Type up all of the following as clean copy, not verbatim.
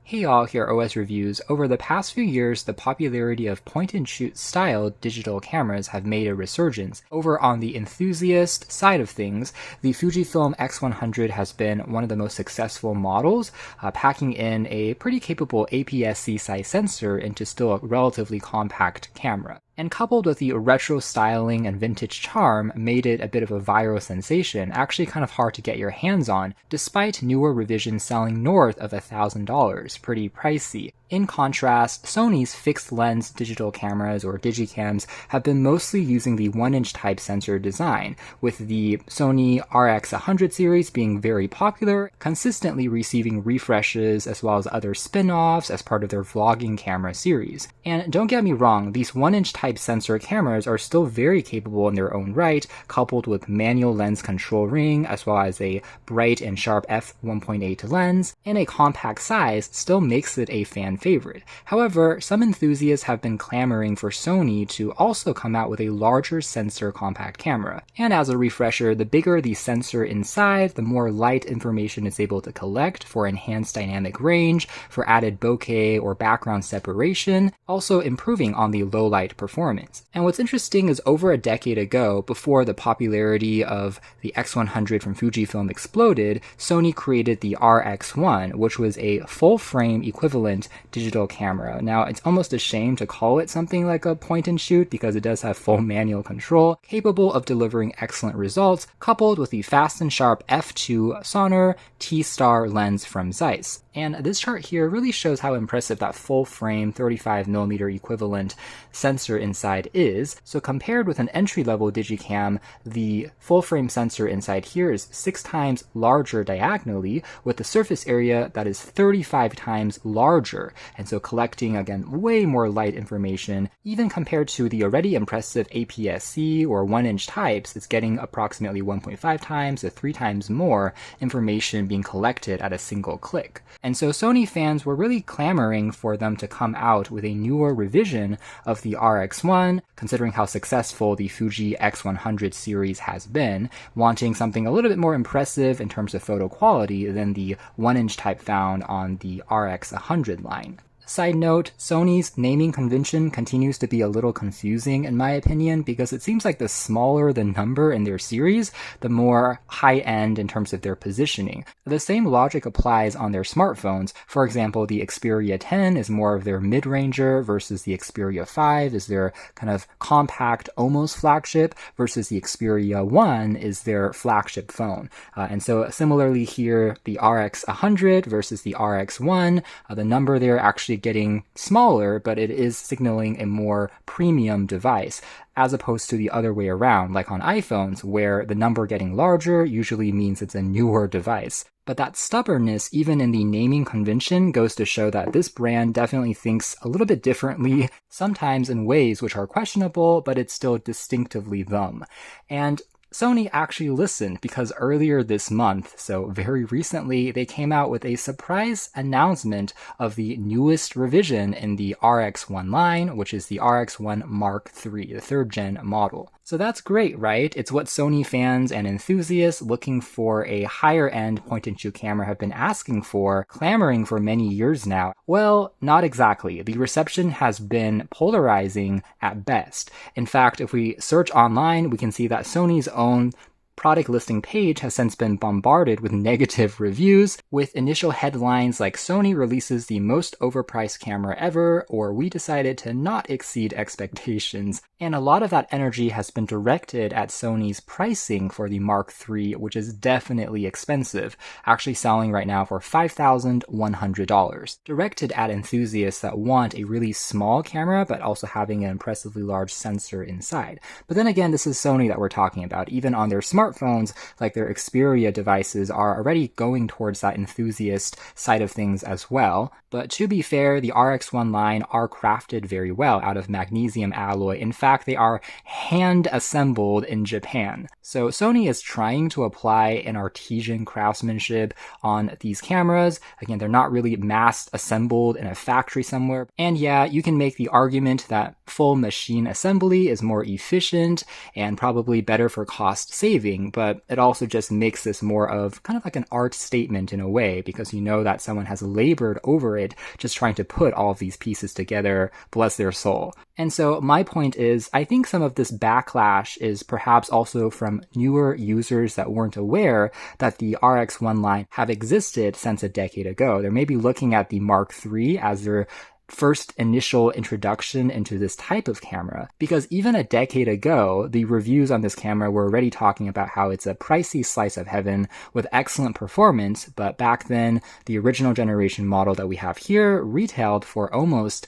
Hey y'all, here are OS Reviews. Over the past few years, the popularity of point-and-shoot style digital cameras have made a resurgence. Over on the enthusiast side of things, the Fujifilm X100 has been one of the most successful models, packing in a pretty capable APS-C size sensor into still a relatively compact camera. And coupled with the retro styling and vintage charm made it a bit of a viral sensation, actually kind of hard to get your hands on, despite newer revisions selling north of $1,000, pretty pricey. In contrast, Sony's fixed-lens digital cameras, or digicams, have been mostly using the 1-inch type sensor design, with the Sony RX100 series being very popular, consistently receiving refreshes as well as other spin-offs as part of their vlogging camera series. And don't get me wrong, these 1-inch type sensor cameras are still very capable in their own right, coupled with manual lens control ring as well as a bright and sharp f1.8 lens, and a compact size still makes it a fan favorite. However, some enthusiasts have been clamoring for Sony to also come out with a larger sensor compact camera. And as a refresher, the bigger the sensor inside, the more light information it's able to collect for enhanced dynamic range, for added bokeh or background separation, also improving on the low light performance. And what's interesting is over a decade ago, before the popularity of the X100 from Fujifilm exploded, Sony created the RX1, which was a full-frame equivalent digital camera. Now, it's almost a shame to call it something like a point-and-shoot because it does have full manual control, capable of delivering excellent results, coupled with the fast and sharp f2 Sonnar T-Star lens from Zeiss. And this chart here really shows how impressive that full-frame 35mm equivalent sensor inside is. So compared with an entry-level digicam, the full-frame sensor inside here is 6 times larger diagonally, with the surface area that is 35 times larger, and so collecting, again, way more light information. Even compared to the already impressive APS-C or 1-inch types, it's getting approximately 1.5 times to 3 times more information being collected at a single click. And so Sony fans were really clamoring for them to come out with a newer revision of the RX1, considering how successful the Fuji X100 series has been, wanting something a little bit more impressive in terms of photo quality than the 1-inch type found on the RX100 line. Side note, Sony's naming convention continues to be a little confusing in my opinion because it seems like the smaller the number in their series, the more high-end in terms of their positioning. The same logic applies on their smartphones. For example, the Xperia 10 is more of their mid-ranger versus the Xperia 5 is their kind of compact, almost flagship, versus the Xperia 1 is their flagship phone. And so similarly here, the RX100 versus the RX1, the number there actually getting smaller, but it is signaling a more premium device, as opposed to the other way around, like on iPhones, where the number getting larger usually means it's a newer device. But that stubbornness, even in the naming convention, goes to show that this brand definitely thinks a little bit differently, sometimes in ways which are questionable, but it's still distinctively them. And Sony actually listened because earlier this month, so very recently, they came out with a surprise announcement of the newest revision in the RX1 line, which is the RX1 Mark III, the 3rd gen model. So that's great, right? It's what Sony fans and enthusiasts looking for a higher-end point-and-shoot camera have been asking for, clamoring for many years now. Well, not exactly. The reception has been polarizing at best. In fact, if we search online, we can see that Sony's own product listing page has since been bombarded with negative reviews, with initial headlines like "Sony releases the most overpriced camera ever," or "We decided to not exceed expectations." And a lot of that energy has been directed at Sony's pricing for the Mark III, which is definitely expensive, actually selling right now for $5,100. Directed at enthusiasts that want a really small camera, but also having an impressively large sensor inside. But then again, this is Sony that we're talking about. Even on their smartphones, like their Xperia devices, are already going towards that enthusiast side of things as well. But to be fair, the RX1 line are crafted very well out of magnesium alloy. In fact, they are hand-assembled in Japan. So Sony is trying to apply an artisan craftsmanship on these cameras. Again, they're not really mass-assembled in a factory somewhere. And yeah, you can make the argument that full machine assembly is more efficient and probably better for cost saving. intimidating, but it also just makes this more of kind of like an art statement in a way, because you know that someone has labored over it, just trying to put all of these pieces together, bless their soul. And so my point is, I think some of this backlash is perhaps also from newer users that weren't aware that the RX1 line have existed since a decade ago. They're maybe looking at the Mark III as their first initial introduction into this type of camera, because even a decade ago, the reviews on this camera were already talking about how it's a pricey slice of heaven with excellent performance, but back then, the original generation model that we have here retailed for almost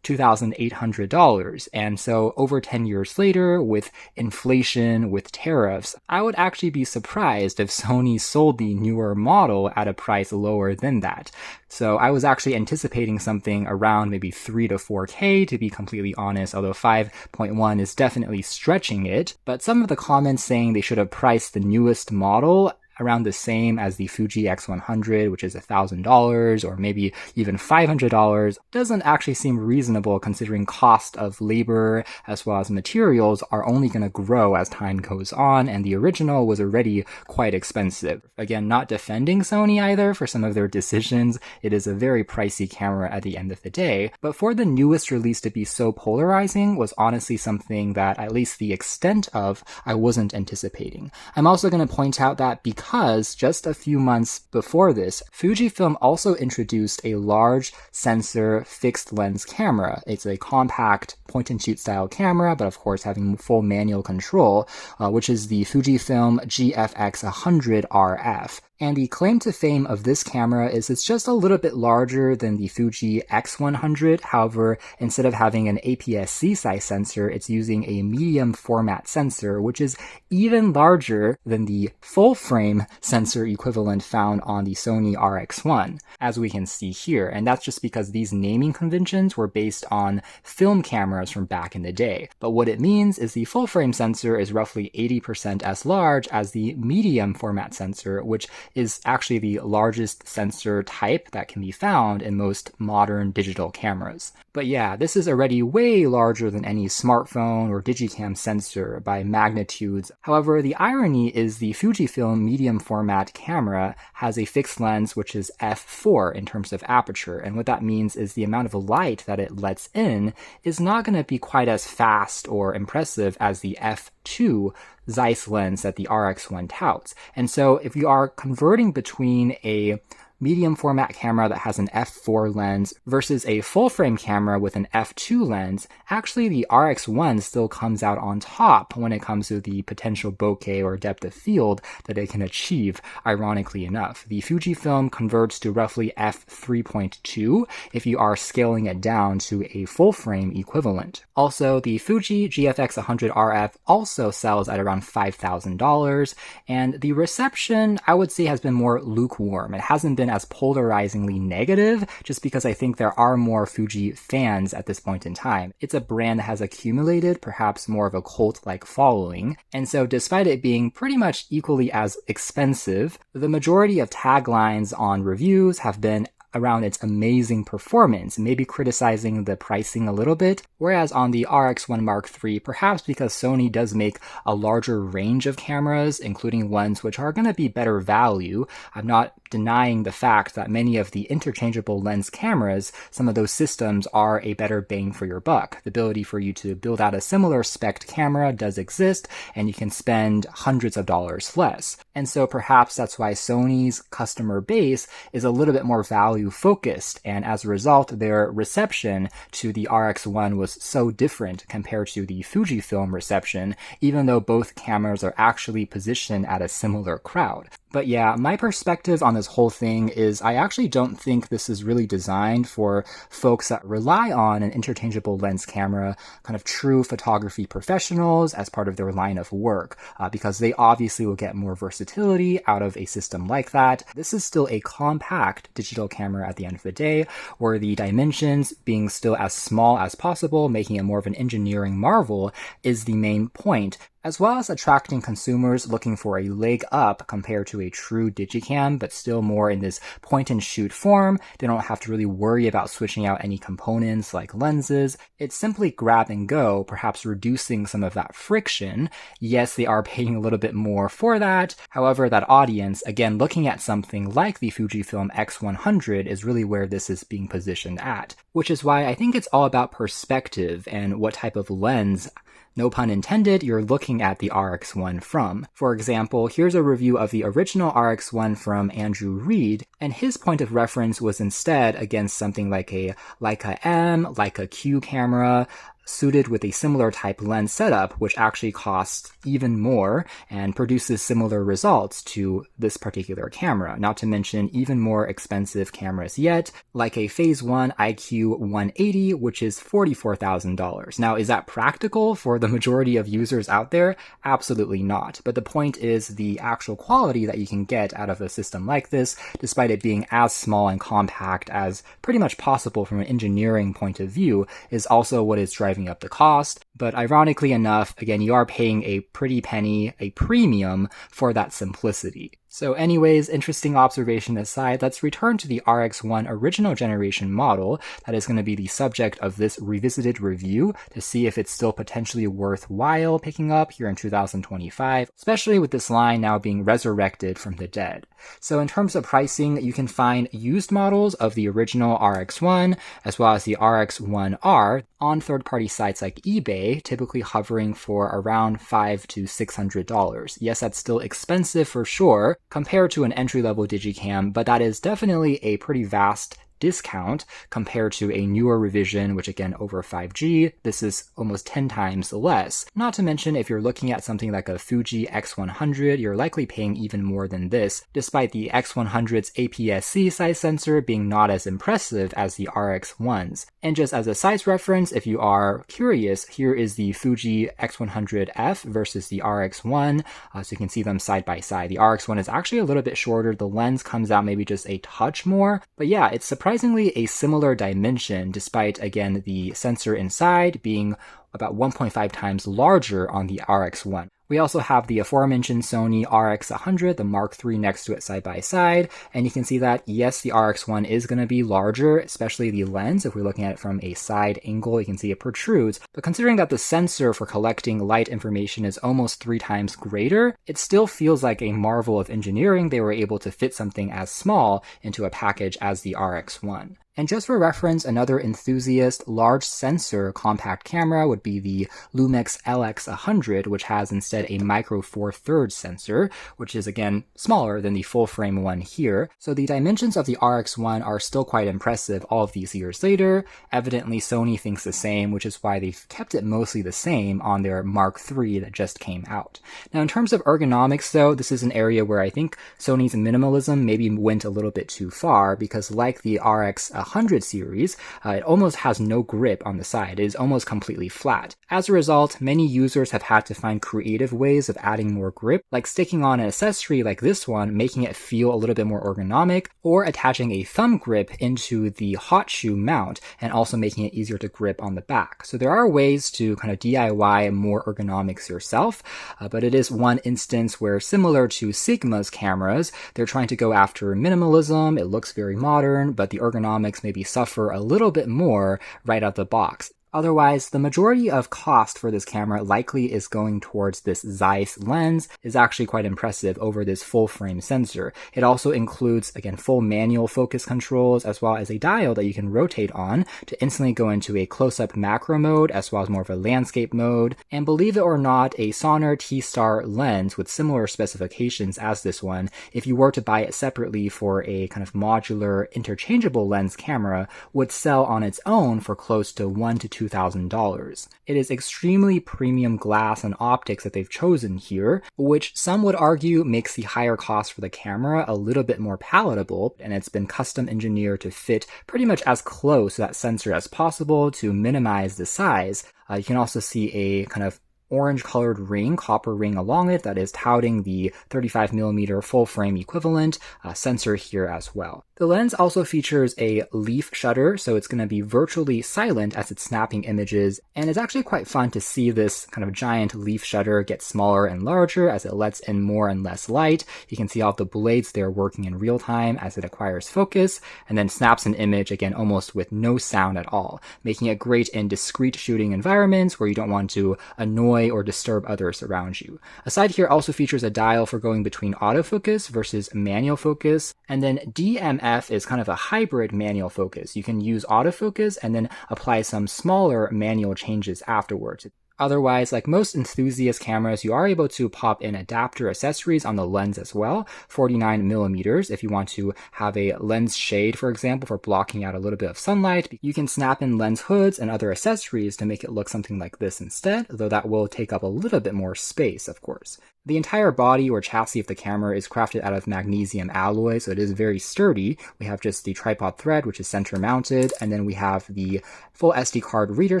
$2,800. And so over 10 years later, with inflation, with tariffs, I would actually be surprised if Sony sold the newer model at a price lower than that. So I was actually anticipating something around maybe 3 to 4K, to be completely honest, although 5.1 is definitely stretching it. But some of the comments saying they should have priced the newest model around the same as the Fuji X100, which is $1,000 or maybe even $500, doesn't actually seem reasonable considering cost of labor as well as materials are only going to grow as time goes on, and the original was already quite expensive. Again, not defending Sony either for some of their decisions. It is a very pricey camera at the end of the day, but for the newest release to be so polarizing was honestly something that, at least the extent of, I wasn't anticipating. I'm also going to point out that because just a few months before this, Fujifilm also introduced a large sensor fixed lens camera. It's a compact point-and-shoot style camera, but of course having full manual control, which is the Fujifilm GFX 100 RF. And the claim to fame of this camera is it's just a little bit larger than the Fuji X100. However, instead of having an APS-C size sensor, it's using a medium format sensor, which is even larger than the full frame sensor equivalent found on the Sony RX1, as we can see here. And that's just because these naming conventions were based on film cameras from back in the day. But what it means is the full frame sensor is roughly 80% as large as the medium format sensor, which is actually the largest sensor type that can be found in most modern digital cameras. But yeah, this is already way larger than any smartphone or digicam sensor by magnitudes. However, the irony is the Fujifilm medium format camera has a fixed lens which is f4 in terms of aperture, and what that means is the amount of light that it lets in is not going to be quite as fast or impressive as the f2 Zeiss lens that the RX1 touts. And so if you are converting between a medium format camera that has an f4 lens versus a full frame camera with an f2 lens, actually the RX1 still comes out on top when it comes to the potential bokeh or depth of field that it can achieve, ironically enough. The Fujifilm converts to roughly f3.2 if you are scaling it down to a full frame equivalent. Also, the Fuji GFX 100 RF also sells at around $5,000, and the reception, I would say, has been more lukewarm. It hasn't been as polarizingly negative, just because I think there are more Fuji fans at this point in time. It's a brand that has accumulated perhaps more of a cult-like following, and so despite it being pretty much equally as expensive, the majority of taglines on reviews have been around its amazing performance, maybe criticizing the pricing a little bit, whereas on the RX1 Mark III, perhaps because Sony does make a larger range of cameras, including ones which are going to be better value, I'm not denying the fact that many of the interchangeable lens cameras, some of those systems are a better bang for your buck. The ability for you to build out a similar spec'd camera does exist, and you can spend hundreds of dollars less. And so perhaps that's why Sony's customer base is a little bit more value focused, and as a result, their reception to the RX1 was so different compared to the Fujifilm reception, even though both cameras are actually positioned at a similar crowd. But yeah, my perspective on this whole thing is I actually don't think this is really designed for folks that rely on an interchangeable lens camera, kind of true photography professionals as part of their line of work, because they obviously will get more versatility out of a system like that. This is still a compact digital camera at the end of the day, where the dimensions being still as small as possible, making it more of an engineering marvel, is the main point. as well as attracting consumers looking for a leg up compared to a true digicam, but still more in this point-and-shoot form. They don't have to really worry about switching out any components like lenses. It's simply grab and go, perhaps reducing some of that friction. Yes, they are paying a little bit more for that. However, that audience, again, looking at something like the Fujifilm X100 is really where this is being positioned at, which is why I think it's all about perspective and what type of lens, no pun intended, you're looking at the RX1 from. For example, here's a review of the original RX1 from Andrew Reed, and his point of reference was instead against something like a Leica M, Leica Q camera, suited with a similar type lens setup, which actually costs even more and produces similar results to this particular camera, not to mention even more expensive cameras yet, like a Phase 1 IQ 180, which is $44,000. Now, is that practical for the majority of users out there? Absolutely not. But the point is the actual quality that you can get out of a system like this, despite it being as small and compact as pretty much possible from an engineering point of view, is also what is driving up the cost. But ironically enough, again, you are paying a pretty penny, a premium for that simplicity. So anyways, interesting observation aside, let's return to the RX1 original generation model that is going to be the subject of this revisited review to see if it's still potentially worthwhile picking up here in 2025, especially with this line now being resurrected from the dead. So in terms of pricing, you can find used models of the original RX1 as well as the RX1R on third-party sites like eBay, typically hovering for around $500 to $600. Yes, that's still expensive for sure, compared to an entry-level digicam, but that is definitely a pretty vast discount compared to a newer revision, which again, over 5G, this is almost 10 times less. Not to mention, if you're looking at something like a Fuji X100, you're likely paying even more than this, despite the X100's APS-C size sensor being not as impressive as the RX1's. And just as a size reference, if you are curious, here is the Fuji X100F versus the RX1, so you can see them side by side. The RX1 is actually a little bit shorter, the lens comes out maybe just a touch more, but yeah, it's surprisingly a similar dimension, despite, again, the sensor inside being about 1.5 times larger on the RX1. We also have the aforementioned Sony RX100, the Mark III next to it side by side, and you can see that, yes, the RX1 is going to be larger, especially the lens. If we're looking at it from a side angle, you can see it protrudes, but considering that the sensor for collecting light information is almost 3 times greater, it still feels like a marvel of engineering they were able to fit something as small into a package as the RX1. And just for reference, another enthusiast large sensor compact camera would be the Lumix LX100, which has instead a micro four thirds sensor, which is again smaller than the full frame one here. So the dimensions of the RX1 are still quite impressive all of these years later. Evidently Sony thinks the same, which is why they've kept it mostly the same on their Mark III that just came out. Now in terms of ergonomics though, this is an area where I think Sony's minimalism maybe went a little bit too far, because like the RX100 series, it almost has no grip on the side. It is almost completely flat. As a result, many users have had to find creative ways of adding more grip, like sticking on an accessory like this one, making it feel a little bit more ergonomic, or attaching a thumb grip into the hot shoe mount and also making it easier to grip on the back. So there are ways to kind of DIY more ergonomics yourself, but it is one instance where, similar to Sigma's cameras, they're trying to go after minimalism. It looks very modern, but the ergonomics maybe suffer a little bit more right out the box. Otherwise, the majority of cost for this camera likely is going towards this Zeiss lens. Is actually quite impressive over this full frame sensor. It also includes, again, full manual focus controls, as well as a dial that you can rotate on to instantly go into a close-up macro mode, as well as more of a landscape mode. And believe it or not, a Sonnar T-Star lens with similar specifications as this one, if you were to buy it separately for a kind of modular interchangeable lens camera, would sell on its own for close to $1,000 to $2,000. It is extremely premium glass and optics that they've chosen here, which some would argue makes the higher cost for the camera a little bit more palatable, and it's been custom engineered to fit pretty much as close to that sensor as possible to minimize the size. You can also see a kind of orange colored ring, copper ring along it that is touting the 35mm full frame equivalent sensor here as well. The lens also features a leaf shutter, so it's going to be virtually silent as it's snapping images, and it's actually quite fun to see this kind of giant leaf shutter get smaller and larger as it lets in more and less light. You can see all the blades there working in real time as it acquires focus, and then snaps an image again almost with no sound at all, making it great in discrete shooting environments where you don't want to annoy or disturb others around you. A side here also features a dial for going between autofocus versus manual focus, and then DMF is kind of a hybrid manual focus. You can use autofocus and then apply some smaller manual changes afterwards. Otherwise, like most enthusiast cameras, you are able to pop in adapter accessories on the lens as well, 49mm. If you want to have a lens shade, for example, for blocking out a little bit of sunlight, you can snap in lens hoods and other accessories to make it look something like this instead, though that will take up a little bit more space, of course. The entire body or chassis of the camera is crafted out of magnesium alloy, so it is very sturdy. We have just the tripod thread, which is center mounted, and then we have the full SD card reader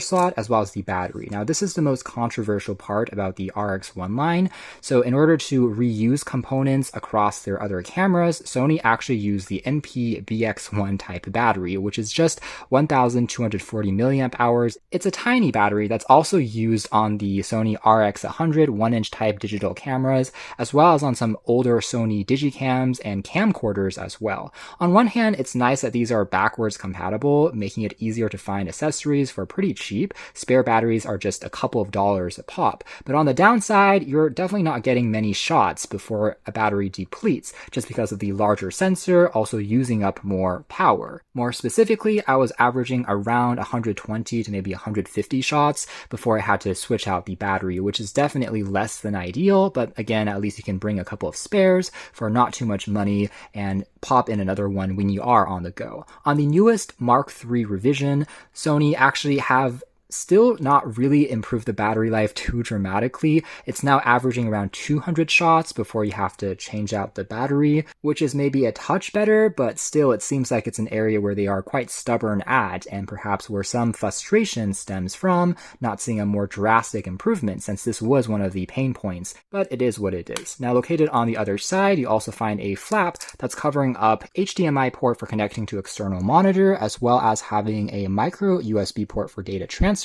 slot as well as the battery. Now, this is the most controversial part about the RX1 line. So in order to reuse components across their other cameras, Sony actually used the NP-BX1 type battery, which is just 1240 milliamp hours. It's a tiny battery that's also used on the Sony RX100 1-inch type digital cameras, as well as on some older Sony digicams and camcorders as well. On one hand, it's nice that these are backwards compatible, making it easier to find accessories for pretty cheap. Spare batteries are just a couple of dollars a pop. But on the downside, you're definitely not getting many shots before a battery depletes, just because of the larger sensor also using up more power. More specifically, I was averaging around 120 to maybe 150 shots before I had to switch out the battery, which is definitely less than ideal, but again, at least you can bring a couple of spares for not too much money and pop in another one when you are on the go. On the newest Mark III revision, Sony actually have still not really improved the battery life too dramatically. It's now averaging around 200 shots before you have to change out the battery, which is maybe a touch better, but still it seems like it's an area where they are quite stubborn at, and perhaps where some frustration stems from not seeing a more drastic improvement, since this was one of the pain points, but it is what it is. Now, located on the other side, you also find a flap that's covering up HDMI port for connecting to external monitor, as well as having a micro USB port for data transfer,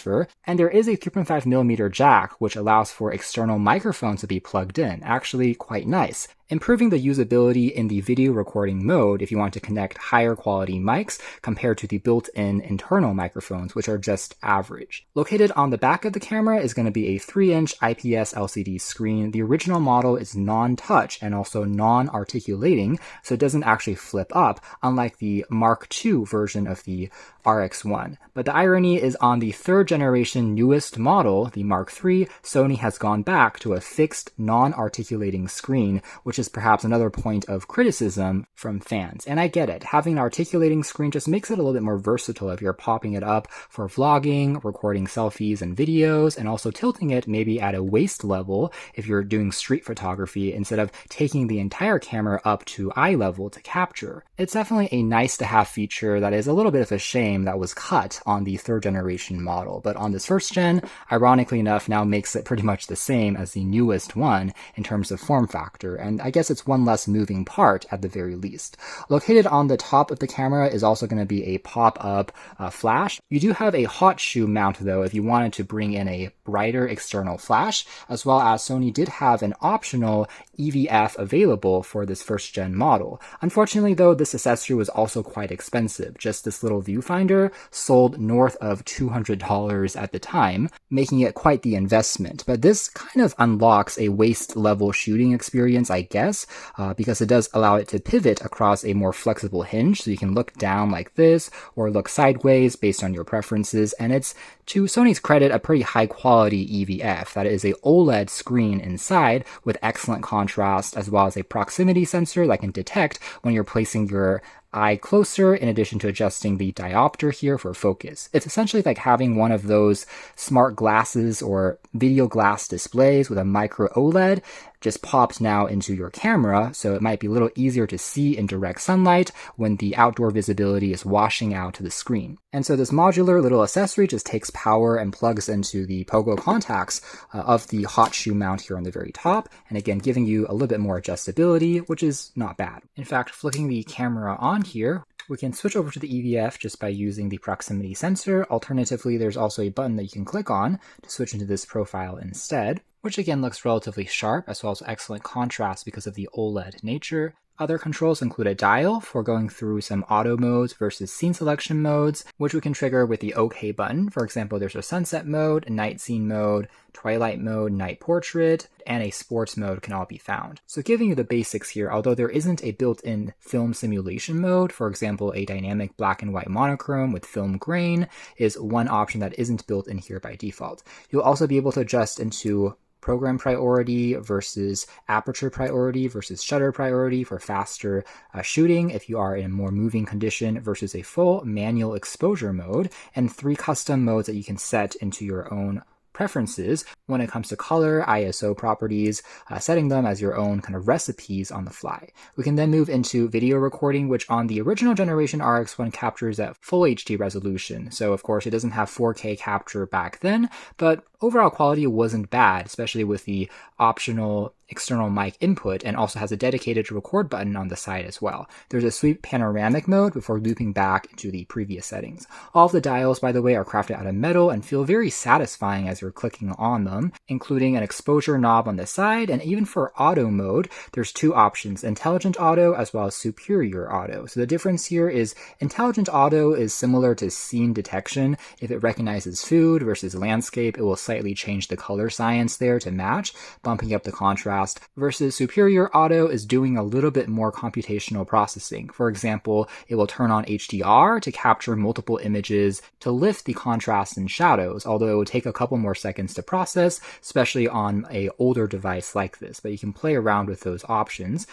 and there is a 3.5mm jack, which allows for external microphones to be plugged in. Actually quite nice. Improving the usability in the video recording mode if you want to connect higher quality mics compared to the built-in internal microphones, which are just average. Located on the back of the camera is going to be a 3-inch IPS LCD screen. The original model is non-touch and also non-articulating, so it doesn't actually flip up, unlike the Mark II version of the RX1. But the irony is on the 3rd generation newest model, the Mark III, Sony has gone back to a fixed non-articulating screen, which is perhaps another point of criticism from fans. And I get it. Having an articulating screen just makes it a little bit more versatile if you're popping it up for vlogging, recording selfies and videos, and also tilting it maybe at a waist level if you're doing street photography instead of taking the entire camera up to eye level to capture. It's definitely a nice to have feature that is a little bit of a shame that was cut on the 3rd generation model, but on this 1st gen, ironically enough, now makes it pretty much the same as the newest one in terms of form factor, and I guess it's one less moving part at the very least. Located on the top of the camera is also going to be a pop-up flash. You do have a hot shoe mount though if you wanted to bring in a brighter external flash, as well as Sony did have an optional EVF available for this 1st gen model. Unfortunately though, this accessory was also quite expensive. Just this little viewfinder sold north of $200 at the time, making it quite the investment. But this kind of unlocks a waist level shooting experience, I guess, because it does allow it to pivot across a more flexible hinge, so you can look down like this or look sideways based on your preferences, and it's, to Sony's credit, a pretty high quality EVF. That is a OLED screen inside with excellent contrast, as well as a proximity sensor that can detect when you're placing your eye closer, in addition to adjusting the diopter here for focus. It's essentially like having one of those smart glasses or video glass displays with a micro OLED just popped now into your camera, so it might be a little easier to see in direct sunlight when the outdoor visibility is washing out to the screen. And so this modular little accessory just takes power and plugs into the pogo contacts of the hot shoe mount here on the very top, and again giving you a little bit more adjustability, which is not bad. In fact, flicking the camera on here, we can switch over to the EVF just by using the proximity sensor. Alternatively, there's also a button that you can click on to switch into this profile instead, which again looks relatively sharp, as well as excellent contrast because of the OLED nature. Other controls include a dial for going through some auto modes versus scene selection modes, which we can trigger with the OK button. For example, there's a sunset mode, a night scene mode, twilight mode, night portrait, and a sports mode can all be found. So giving you the basics here, although there isn't a built-in film simulation mode, for example, a dynamic black and white monochrome with film grain is one option that isn't built in here by default. You'll also be able to adjust into program priority versus aperture priority versus shutter priority for faster shooting if you are in a more moving condition versus a full manual exposure mode, and 3 custom modes that you can set into your own preferences when it comes to color, ISO properties, setting them as your own kind of recipes on the fly. We can then move into video recording, which on the original generation RX1 captures at full HD resolution. So of course it doesn't have 4K capture back then, but overall quality wasn't bad, especially with the optional external mic input, and also has a dedicated record button on the side as well. There's a sweep panoramic mode before looping back into the previous settings. All of the dials, by the way, are crafted out of metal and feel very satisfying as you're clicking on them, including an exposure knob on the side, and even for auto mode, there's 2 options, intelligent auto as well as superior auto. So the difference here is intelligent auto is similar to scene detection. If it recognizes food versus landscape, it will slightly change the color science there to match, bumping up the contrast, versus superior auto is doing a little bit more computational processing. For example, it will turn on HDR to capture multiple images to lift the contrast and shadows, although it would take a couple more seconds to process, especially on an older device like this, but you can play around with those options.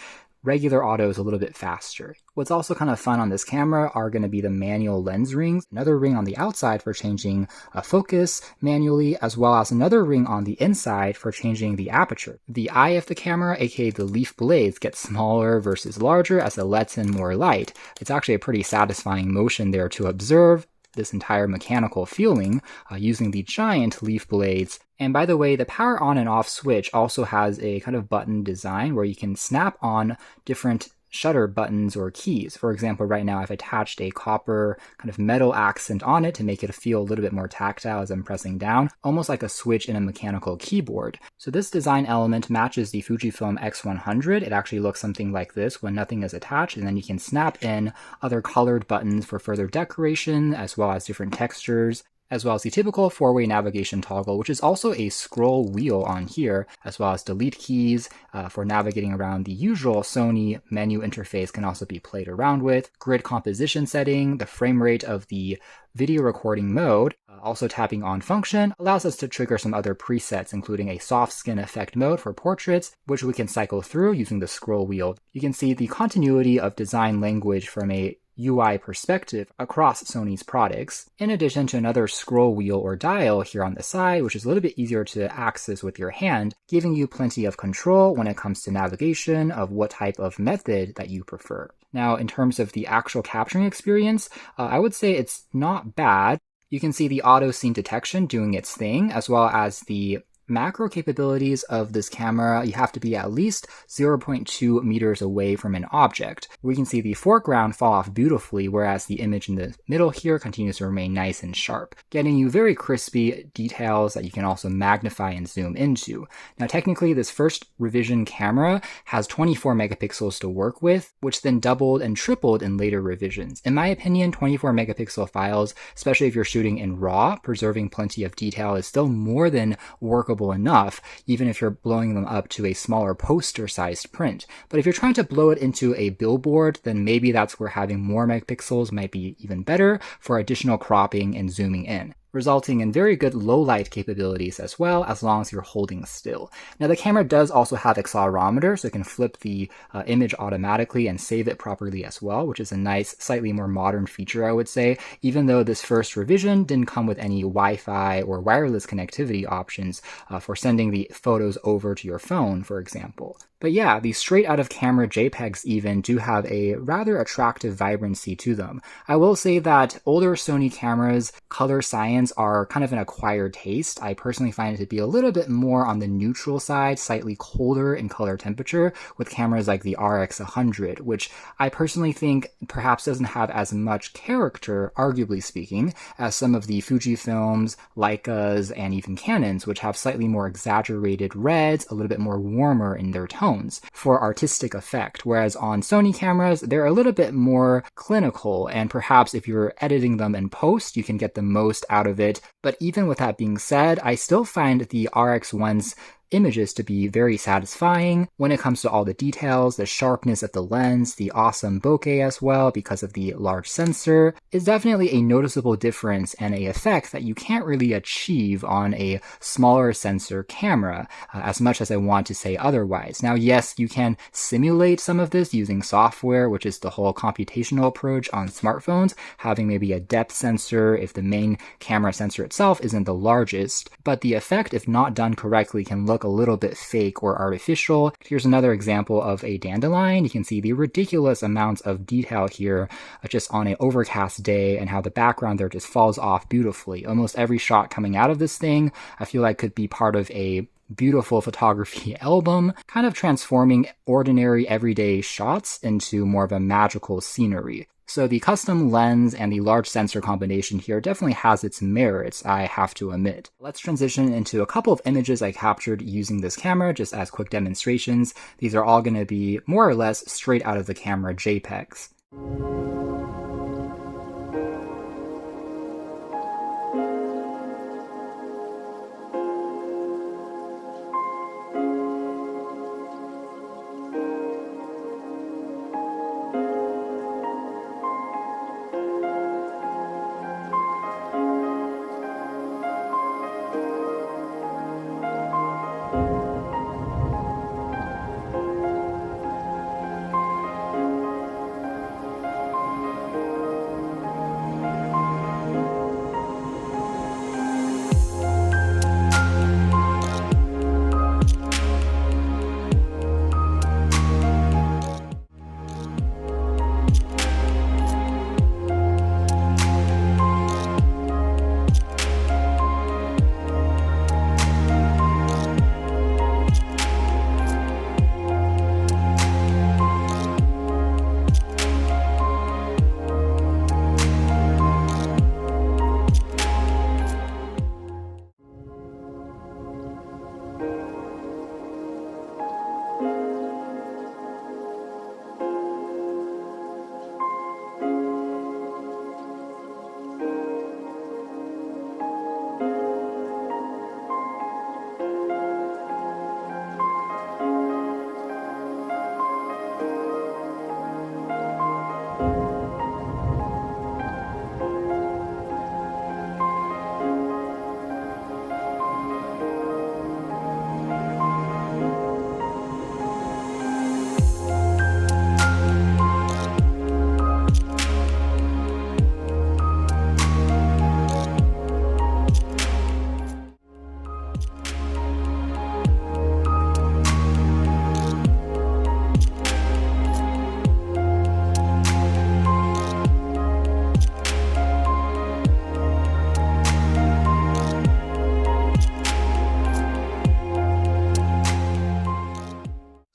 Regular auto is a little bit faster. What's also kind of fun on this camera are going to be the manual lens rings, another ring on the outside for changing focus manually, as well as another ring on the inside for changing the aperture. The eye of the camera, aka the leaf blades, gets smaller versus larger as it lets in more light. It's actually a pretty satisfying motion there to observe this entire mechanical feeling using the giant leaf blades. And by the way, the power on and off switch also has a kind of button design where you can snap on different shutter buttons or keys. For example, right now I've attached a copper kind of metal accent on it to make it feel a little bit more tactile as I'm pressing down, almost like a switch in a mechanical keyboard. So this design element matches the Fujifilm X100. It actually looks something like this when nothing is attached, and then you can snap in other colored buttons for further decoration, as well as different textures, as well as the typical 4-way navigation toggle, which is also a scroll wheel on here, as well as delete keys for navigating around the usual Sony menu interface can also be played around with. Grid composition setting, the frame rate of the video recording mode, also tapping on function, allows us to trigger some other presets, including a soft skin effect mode for portraits, which we can cycle through using the scroll wheel. You can see the continuity of design language from a UI perspective across Sony's products, in addition to another scroll wheel or dial here on the side, which is a little bit easier to access with your hand, giving you plenty of control when it comes to navigation of what type of method that you prefer. Now, in terms of the actual capturing experience, I would say it's not bad. You can see the auto scene detection doing its thing, as well as the macro capabilities of this camera. You have to be at least 0.2 meters away from an object. We can see the foreground fall off beautifully, whereas the image in the middle here continues to remain nice and sharp, getting you very crispy details that you can also magnify and zoom into. Now, technically, this first revision camera has 24 megapixels to work with, which then doubled and tripled in later revisions. In my opinion, 24 megapixel files, especially if you're shooting in RAW, preserving plenty of detail is still more than workable enough, even if you're blowing them up to a smaller poster-sized print. But if you're trying to blow it into a billboard, then maybe that's where having more megapixels might be even better for additional cropping and zooming in. resulting in very good low light capabilities as well, as long as you're holding still. Now the camera does also have accelerometer, so it can flip the image automatically and save it properly as well, which is a nice, slightly more modern feature, I would say, even though this first revision didn't come with any Wi-Fi or wireless connectivity options for sending the photos over to your phone, for example. But yeah, the straight out of camera JPEGs even do have a rather attractive vibrancy to them. I will say that older Sony cameras, color science are kind of an acquired taste. I personally find it to be a little bit more on the neutral side, slightly colder in color temperature, with cameras like the RX100, which I personally think perhaps doesn't have as much character, arguably speaking, as some of the Fujifilms, Leicas, and even Canons, which have slightly more exaggerated reds, a little bit more warmer in their tone for artistic effect, whereas on Sony cameras, they're a little bit more clinical, and perhaps if you're editing them in post, you can get the most out of it. But even with that being said, I still find the RX1's images to be very satisfying when it comes to all the details, the sharpness of the lens, the awesome bokeh as well because of the large sensor. Is definitely a noticeable difference and a effect that you can't really achieve on a smaller sensor camera, as much as I want to say otherwise. Now, yes, you can simulate some of this using software, which is the whole computational approach on smartphones, having maybe a depth sensor if the main camera sensor itself isn't the largest, but the effect, if not done correctly, can look a little bit fake or artificial. Here's another example of a dandelion. You can see the ridiculous amounts of detail here just on an overcast day, and how the background there just falls off beautifully. Almost every shot coming out of this thing, I feel like could be part of a beautiful photography album, kind of transforming ordinary everyday shots into more of a magical scenery. So the custom lens and the large sensor combination here definitely has its merits, I have to admit. Let's transition into a couple of images I captured using this camera just as quick demonstrations. These are all going to be more or less straight out of the camera JPEGs.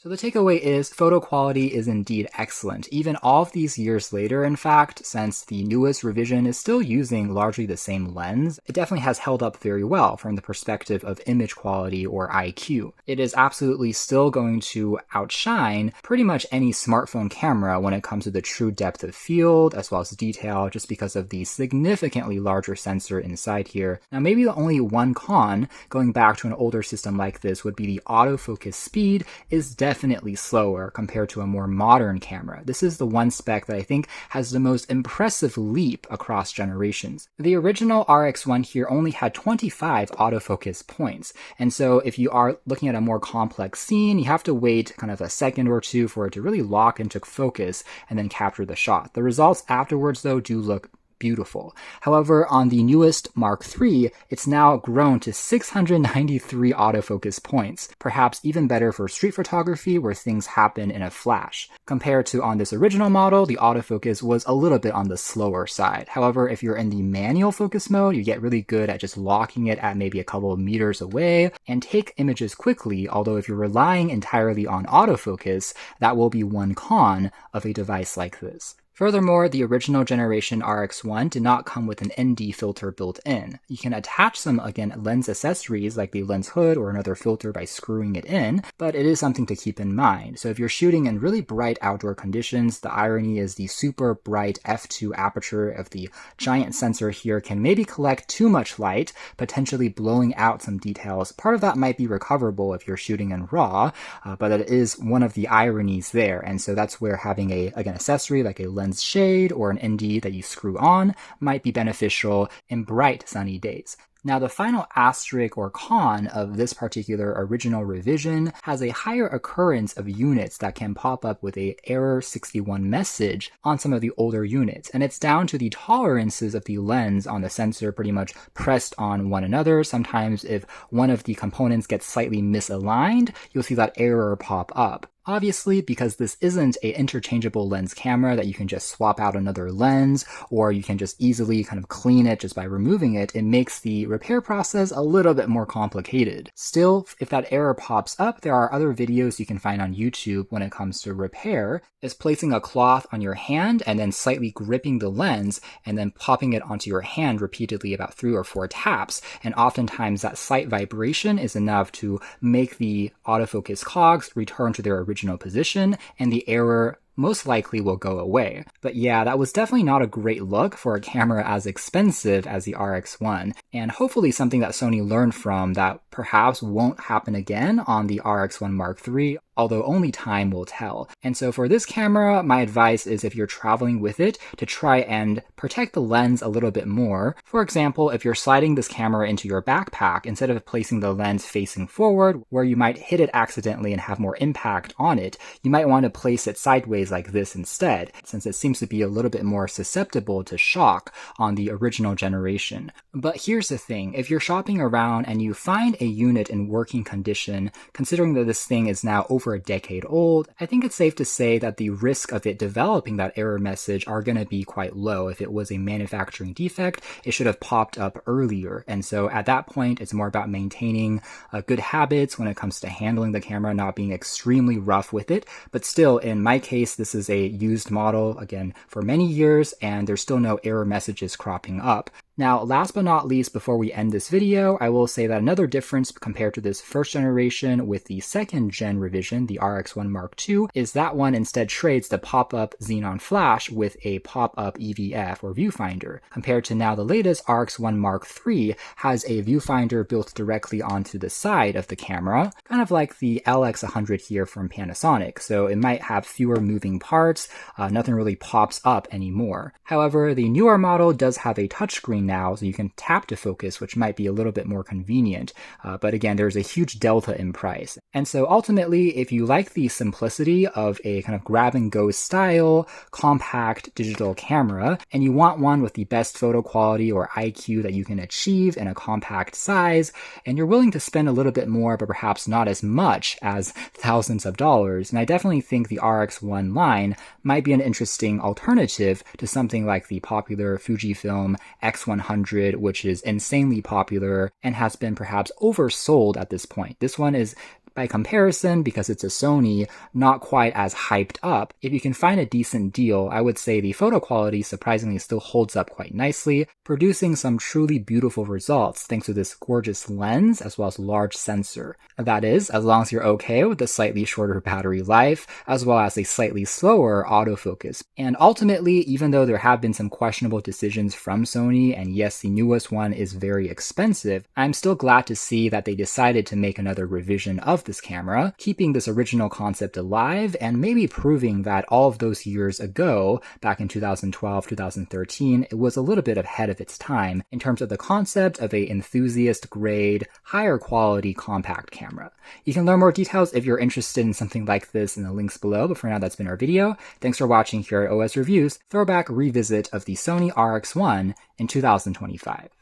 So the takeaway is photo quality is indeed excellent, even all of these years later, in fact, since the newest revision is still using largely the same lens. It definitely has held up very well from the perspective of image quality or IQ. It is absolutely still going to outshine pretty much any smartphone camera when it comes to the true depth of field as well as detail, just because of the significantly larger sensor inside here. Now maybe the only one con going back to an older system like this would be the autofocus speed is definitely infinitely slower compared to a more modern camera. This is the one spec that I think has the most impressive leap across generations. The original RX1 here only had 25 autofocus points, and so if you are looking at a more complex scene, you have to wait kind of a second or two for it to really lock into focus and then capture the shot. The results afterwards, though, do look beautiful. However, on the newest Mark III, it's now grown to 693 autofocus points, perhaps even better for street photography where things happen in a flash. Compared to on this original model, the autofocus was a little bit on the slower side. However, if you're in the manual focus mode, you get really good at just locking it at maybe a couple of meters away and take images quickly, although if you're relying entirely on autofocus, that will be one con of a device like this. Furthermore, the original generation RX1 did not come with an ND filter built in. You can attach some, again, lens accessories like the lens hood or another filter by screwing it in, but it is something to keep in mind. So if you're shooting in really bright outdoor conditions, the irony is the super bright f2 aperture of the giant sensor here can maybe collect too much light, potentially blowing out some details. Part of that might be recoverable if you're shooting in RAW, but it is one of the ironies there. And so that's where having a, again, accessory like a lens shade or an ND that you screw on might be beneficial in bright sunny days. Now, the final asterisk or con of this particular original revision has a higher occurrence of units that can pop up with a error 61 message on some of the older units, and it's down to the tolerances of the lens on the sensor pretty much pressed on one another. Sometimes if one of the components gets slightly misaligned, you'll see that error pop up. Obviously, because this isn't an interchangeable lens camera that you can just swap out another lens, or you can just easily kind of clean it just by removing it, it makes the repair process a little bit more complicated. Still, if that error pops up, there are other videos you can find on YouTube when it comes to repair. Is placing a cloth on your hand and then slightly gripping the lens and then popping it onto your hand repeatedly about 3 or 4 taps, and oftentimes that slight vibration is enough to make the autofocus cogs return to their original position, and the error most likely will go away. But yeah, that was definitely not a great look for a camera as expensive as the RX1, and hopefully something that Sony learned from that perhaps won't happen again on the RX1 Mark III, although only time will tell. And so for this camera, my advice is if you're traveling with it, to try and protect the lens a little bit more. For example, if you're sliding this camera into your backpack, instead of placing the lens facing forward, where you might hit it accidentally and have more impact on it, you might want to place it sideways like this instead, since it seems to be a little bit more susceptible to shock on the original generation. But here's the thing, if you're shopping around and you find a unit in working condition, considering that this thing is now over a decade old, I think it's safe to say that the risk of it developing that error message are going to be quite low. If it was a manufacturing defect, it should have popped up earlier. And so at that point, it's more about maintaining good habits when it comes to handling the camera, not being extremely rough with it. But still, in my case, this is a used model, again, for many years, and there's still no error messages cropping up. Now, last but not least, before we end this video, I will say that another difference compared to this first generation with the second gen revision, the RX1 Mark II, is that one instead trades the pop-up xenon flash with a pop-up EVF or viewfinder, compared to now the latest RX1 Mark III has a viewfinder built directly onto the side of the camera, kind of like the LX100 here from Panasonic, so it might have fewer moving parts, nothing really pops up anymore. However, the newer model does have a touchscreen now, so you can tap to focus, which might be a little bit more convenient. But again, there's a huge delta in price. And so ultimately, if you like the simplicity of a kind of grab and go style, compact digital camera, and you want one with the best photo quality or IQ that you can achieve in a compact size, and you're willing to spend a little bit more, but perhaps not as much as thousands of dollars, and I definitely think the RX1 line might be an interesting alternative to something like the popular Fujifilm X100, which is insanely popular and has been perhaps oversold at this point. This one is, by comparison, because it's a Sony, not quite as hyped up. If you can find a decent deal, I would say the photo quality surprisingly still holds up quite nicely, producing some truly beautiful results thanks to this gorgeous lens as well as large sensor. That is, as long as you're okay with the slightly shorter battery life, as well as a slightly slower autofocus. And ultimately, even though there have been some questionable decisions from Sony, and yes, the newest one is very expensive, I'm still glad to see that they decided to make another revision of this camera, keeping this original concept alive and maybe proving that all of those years ago, back in 2012, 2013, it was a little bit ahead of its time in terms of the concept of a enthusiast-grade, higher quality compact camera. You can learn more details if you're interested in something like this in the links below, but for now that's been our video. Thanks for watching here at OS Reviews, throwback revisit of the Sony RX1 in 2025.